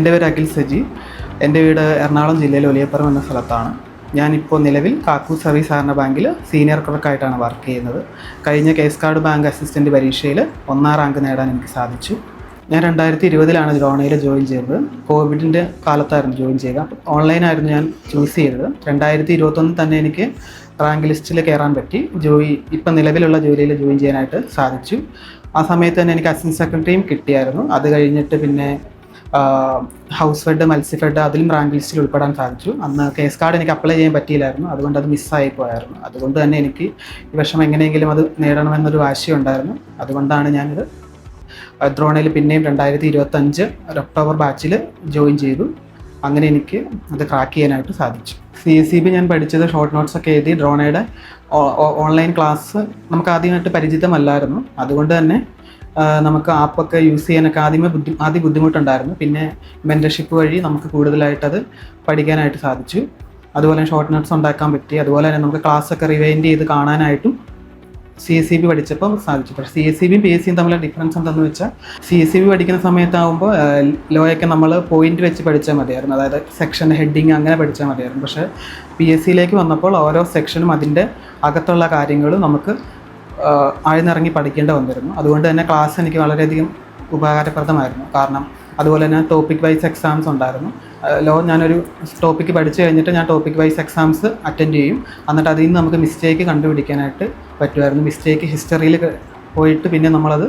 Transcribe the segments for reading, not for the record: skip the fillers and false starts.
എൻ്റെ പേര് അഖിൽ സജി. എൻ്റെ വീട് എറണാകുളം ജില്ലയിലെ ഒലിയപ്പുറം എന്ന സ്ഥലത്താണ്. ഞാനിപ്പോൾ നിലവിൽ കാക്കൂർ സർവീസ് സഹകരണ ബാങ്കിൽ സീനിയർ ക്ലർക്കായിട്ടാണ് വർക്ക് ചെയ്യുന്നത്. കഴിഞ്ഞ കേസ് കാർഡ് ബാങ്ക് അസിസ്റ്റൻ്റ് പരീക്ഷയിൽ 1ാം റാങ്ക് നേടാൻ എനിക്ക് സാധിച്ചു. ഞാൻ 2020 ദ്രോണയിൽ ജോയിൻ ചെയ്തത്. കോവിഡിൻ്റെ കാലത്തായിരുന്നു ജോയിൻ ചെയ്തത്. അപ്പോൾ ഓൺലൈനായിരുന്നു ഞാൻ ചൂസ് ചെയ്തത്. 2021 തന്നെ എനിക്ക് റാങ്ക് ലിസ്റ്റിൽ കയറാൻ പറ്റി. ഇപ്പം നിലവിലുള്ള ജോലിയിൽ ജോയിൻ ചെയ്യാനായിട്ട് സാധിച്ചു. ആ സമയത്ത് തന്നെ എനിക്ക് അസിസ്റ്റന്റ് സെക്രട്ടറിയും കിട്ടിയായിരുന്നു. അത് കഴിഞ്ഞിട്ട് പിന്നെ ഹൗസ് ഫെഡ്, മത്സ്യഫെഡ് അതിലും റാങ്ക് ലിസ്റ്റിൽ ഉൾപ്പെടാൻ സാധിച്ചു. അന്ന് കേസ് കാർഡ് എനിക്ക് അപ്ലൈ ചെയ്യാൻ പറ്റിയില്ലായിരുന്നു. അതുകൊണ്ട് അത് മിസ്സായി പോയായിരുന്നു. അതുകൊണ്ട് തന്നെ എനിക്ക് ഈ വർഷം എങ്ങനെയെങ്കിലും അത് നേടണമെന്നൊരു വാശിയുണ്ടായിരുന്നു. അതുകൊണ്ടാണ് ഞാനിത് ദ്രോണയിൽ പിന്നെയും 2025 ഒക്ടോബർ ബാച്ചിൽ ജോയിൻ ചെയ്തു. അങ്ങനെ എനിക്ക് അത് ക്രാക്ക് ചെയ്യാനായിട്ട് സാധിച്ചു. CSEB ഞാൻ പഠിച്ചത് ഷോർട്ട് നോട്ട്സൊക്കെ എഴുതി ദ്രോണയുടെ ഓൺലൈൻ ക്ലാസ് നമുക്ക് ആദ്യമായിട്ട് പരിചിതമല്ലായിരുന്നു. അതുകൊണ്ട് തന്നെ നമുക്ക് ആപ്പൊക്കെ യൂസ് ചെയ്യാനൊക്കെ ആദ്യം ബുദ്ധിമുട്ടുണ്ടായിരുന്നു. പിന്നെ മെൻറ്റർഷിപ്പ് വഴി നമുക്ക് കൂടുതലായിട്ടത് പഠിക്കാനായിട്ട് സാധിച്ചു. അതുപോലെ ഷോർട്ട് നോട്ട്സ് ഉണ്ടാക്കാൻ പറ്റി. അതുപോലെ തന്നെ നമുക്ക് ക്ലാസ്സൊക്കെ റിവൈൻഡ് ചെയ്ത് കാണാനായിട്ടും CSEB പഠിച്ചപ്പോൾ സാധിച്ചു. പക്ഷേ CSEBയും PSCയും തമ്മിലുള്ള ഡിഫറൻസ് എന്താണെന്ന് വെച്ചാൽ CSEB പഠിക്കുന്ന സമയത്താകുമ്പോൾ ലോയൊക്കെ നമ്മൾ പോയിന്റ് വെച്ച് പഠിച്ചാൽ മതിയായിരുന്നു. അതായത് സെക്ഷൻ ഹെഡിങ് അങ്ങനെ പഠിച്ചാൽ മതിയായിരുന്നു. പക്ഷേ PSCയിലേക്ക് വന്നപ്പോൾ ഓരോ സെക്ഷനും അതിൻ്റെ അകത്തുള്ള കാര്യങ്ങളും നമുക്ക് ആഴ്ന്നിറങ്ങി പഠിക്കേണ്ടി വന്നിരുന്നു. അതുകൊണ്ട് തന്നെ ക്ലാസ് എനിക്ക് വളരെയധികം ഉപകാരപ്രദമായിരുന്നു. കാരണം അതുപോലെ തന്നെ ടോപ്പിക് വൈസ് എക്സാംസ് ഉണ്ടായിരുന്നു. ഞാനൊരു ടോപ്പിക്ക് പഠിച്ചു കഴിഞ്ഞിട്ട് ഞാൻ ടോപ്പിക് വൈസ് എക്സാംസ് അറ്റൻഡ് ചെയ്യും. എന്നിട്ട് അതിൽ നിന്ന് നമുക്ക് മിസ്റ്റേക്ക് കണ്ടുപിടിക്കാനായിട്ട് പറ്റുമായിരുന്നു. മിസ്റ്റേക്ക് ഹിസ്റ്ററിയിൽ പോയിട്ട് പിന്നെ നമ്മളത്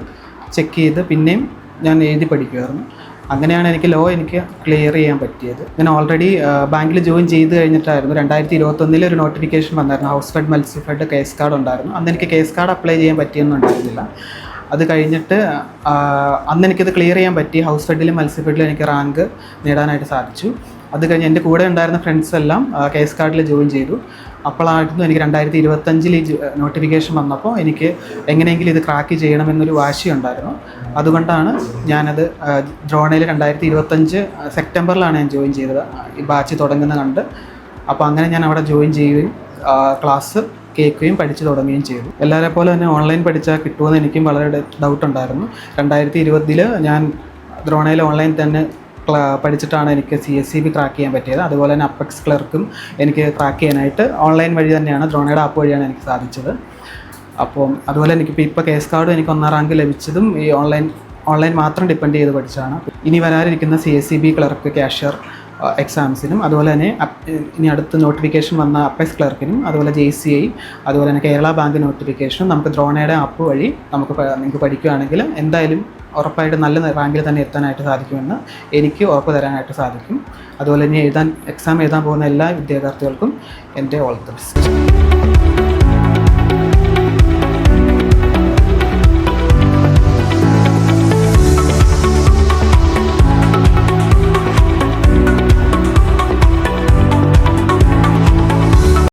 ചെക്ക് ചെയ്ത് പിന്നെയും ഞാൻ എഴുതി പഠിക്കുമായിരുന്നു. അങ്ങനെയാണ് എനിക്ക് ക്ലിയർ ചെയ്യാൻ പറ്റിയത്. ഞാൻ ഓൾറെഡി ബാങ്കിൽ ജോയിൻ ചെയ്ത് കഴിഞ്ഞിട്ടായിരുന്നു 2021 ഒരു നോട്ടിഫിക്കേഷൻ വന്നായിരുന്നു. House fed, Matsyafed case card ഉണ്ടായിരുന്നു. അന്ന് എനിക്ക് കേസ് കാർഡ് അപ്ലൈ ചെയ്യാൻ പറ്റിയൊന്നും ഉണ്ടായിരുന്നില്ല. അത് കഴിഞ്ഞിട്ട് അന്ന് എനിക്കത് ക്ലിയർ ചെയ്യാൻ പറ്റി. ഹൗസ് ഫെഡിലും മത്സ്യഫെഡിലും എനിക്ക് റാങ്ക് നേടാനായിട്ട് സാധിച്ചു. അത് കഴിഞ്ഞ് എൻ്റെ കൂടെ ഉണ്ടായിരുന്ന ഫ്രണ്ട്സ് എല്ലാം കേസ് കാർഡിൽ ജോയിൻ ചെയ്തു. അപ്പോഴായിരുന്നു എനിക്ക് 2025 ഈ നോട്ടിഫിക്കേഷൻ വന്നപ്പോൾ എനിക്ക് എങ്ങനെയെങ്കിലും ഇത് ക്രാക്ക് ചെയ്യണമെന്നൊരു വാശിയുണ്ടായിരുന്നു. അതുകൊണ്ടാണ് ഞാനത് ദ്രോണയിൽ 2025 സെപ്റ്റംബറിലാണ് ഞാൻ ജോയിൻ ചെയ്തത്. ഈ ബാച്ച് തുടങ്ങുന്ന കണ്ട്. അപ്പോൾ അങ്ങനെ ഞാൻ അവിടെ ജോയിൻ ചെയ്യുകയും ക്ലാസ് കേൾക്കുകയും പഠിച്ചു തുടങ്ങുകയും ചെയ്തു. എല്ലാവരെ പോലെ തന്നെ ഓൺലൈൻ പഠിച്ചാൽ കിട്ടുമെന്ന് എനിക്കും വളരെ ഡൗട്ടുണ്ടായിരുന്നു. 2020 ഞാൻ ദ്രോണയിൽ ഓൺലൈൻ തന്നെ പഠിച്ചിട്ടാണ് എനിക്ക് CSEB ക്രാക്ക് ചെയ്യാൻ പറ്റിയത്. അതുപോലെ തന്നെ അപ്പെക്സ് ക്ലർക്കും എനിക്ക് ക്രാക്ക് ചെയ്യാനായിട്ട് ഓൺലൈൻ വഴി തന്നെയാണ്, ദ്രോണയുടെ ആപ്പ് വഴിയാണ് എനിക്ക് സാധിച്ചത്. അപ്പം അതുപോലെ ഇപ്പോൾ കേസ് കാർഡും എനിക്ക് 1ാം റാങ്ക് ലഭിച്ചതും ഈ ഓൺലൈൻ മാത്രം ഡിപ്പെൻഡ് ചെയ്ത് പഠിച്ചതാണ്. ഇനി വരാനിരിക്കുന്ന CSEB ക്ലർക്ക്, ക്യാഷ്യർ എക്സാംസിനും അതുപോലെ തന്നെ ഇനി അടുത്ത നോട്ടിഫിക്കേഷൻ വന്ന അപ്പെക്സ് ക്ലർക്കിനും അതുപോലെ JCI അതുപോലെ തന്നെ കേരള ബാങ്ക് നോട്ടിഫിക്കേഷനും നമുക്ക് ദ്രോണയുടെ ആപ്പ് വഴി നിങ്ങൾക്ക് പഠിക്കുകയാണെങ്കിൽ എന്തായാലും ഉറപ്പായിട്ട് നല്ല റാങ്കിൽ തന്നെ എത്താനായിട്ട് സാധിക്കുമെന്ന് എനിക്ക് ഉറപ്പ് തരാനായിട്ട് സാധിക്കും. അതുപോലെ ഇനി എക്സാം എഴുതാൻ പോകുന്ന എല്ലാ വിദ്യാർത്ഥികൾക്കും എൻ്റെ ഓൾ ദി ബെസ്റ്റ്.